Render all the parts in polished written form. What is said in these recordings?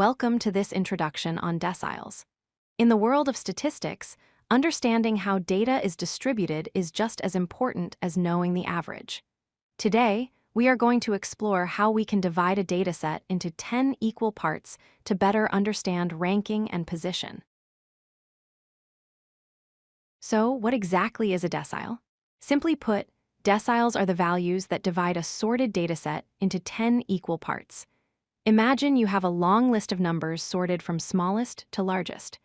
Welcome to this introduction on deciles. In the world of statistics, understanding how data is distributed is just as important as knowing the average. Today, we are going to explore how we can divide a dataset into 10 equal parts to better understand ranking and position. So, what exactly is a decile? Simply put, deciles are the values that divide a sorted dataset into 10 equal parts. Imagine you have a long list of numbers sorted from smallest to largest.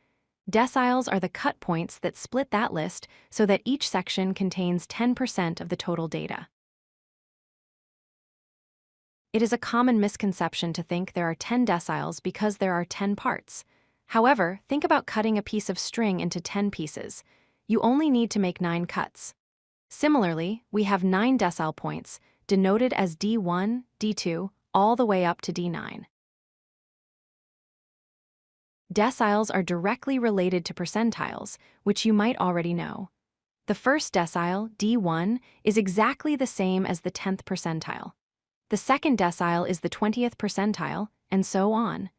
Deciles are the cut points that split that list so that each section contains 10% of the total data. It is a common misconception to think there are 10 deciles because there are 10 parts. However, think about cutting a piece of string into 10 pieces. You only need to make 9 cuts. Similarly, we have 9 decile points, denoted as D1, D2, all the way up to D9. Deciles are directly related to percentiles, which you might already know. The first decile, D1, is exactly the same as the 10th percentile. The second decile is the 20th percentile, and so on.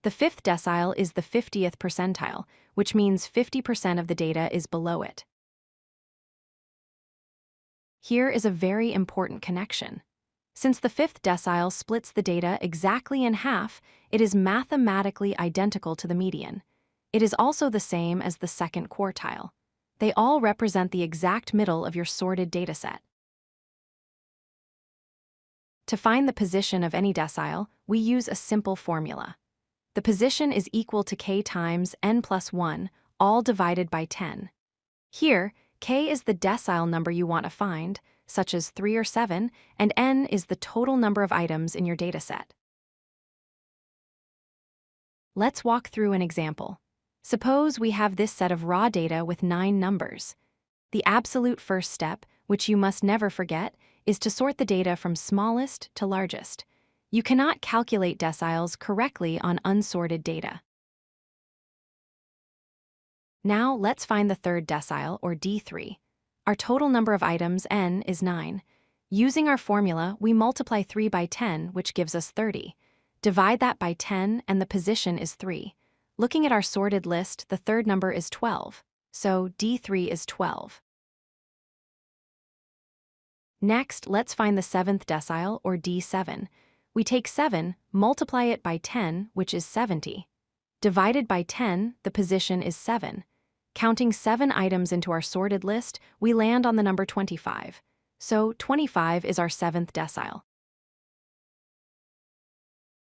The fifth decile is the 50th percentile, which means 50% of the data is below it. Here is a very important connection. Since the fifth decile splits the data exactly in half, it is mathematically identical to the median. It is also the same as the second quartile. They all represent the exact middle of your sorted dataset. To find the position of any decile, we use a simple formula. The position is equal to k times n plus 1, all divided by 10. Here, k is the decile number you want to find, such as 3 or 7, and n is the total number of items in your dataset. Let's walk through an example. Suppose we have this set of raw data with 9 numbers. The absolute first step, which you must never forget, is to sort the data from smallest to largest. You cannot calculate deciles correctly on unsorted data. Now let's find the third decile, or D3. Our total number of items, n, is 9. Using our formula, we multiply 3 by 10, which gives us 30. Divide that by 10, and the position is 3. Looking at our sorted list, the third number is 12. So D3 is 12. Next, let's find the seventh decile, or D7. We take 7, multiply it by 10, which is 70. Divided by 10, the position is 7. Counting 7 items into our sorted list, we land on the number 25. So 25 is our seventh decile.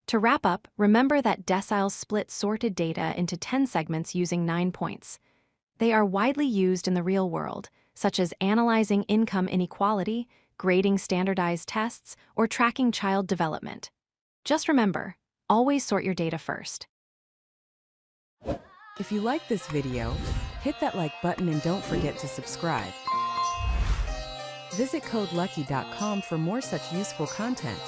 To wrap up, remember that deciles split sorted data into 10 segments using 9 points. They are widely used in the real world, such as analyzing income inequality, grading standardized tests, or tracking child development. Just remember, always sort your data first. If you like this video, hit that like button and don't forget to subscribe. Visit codelucky.com for more such useful content.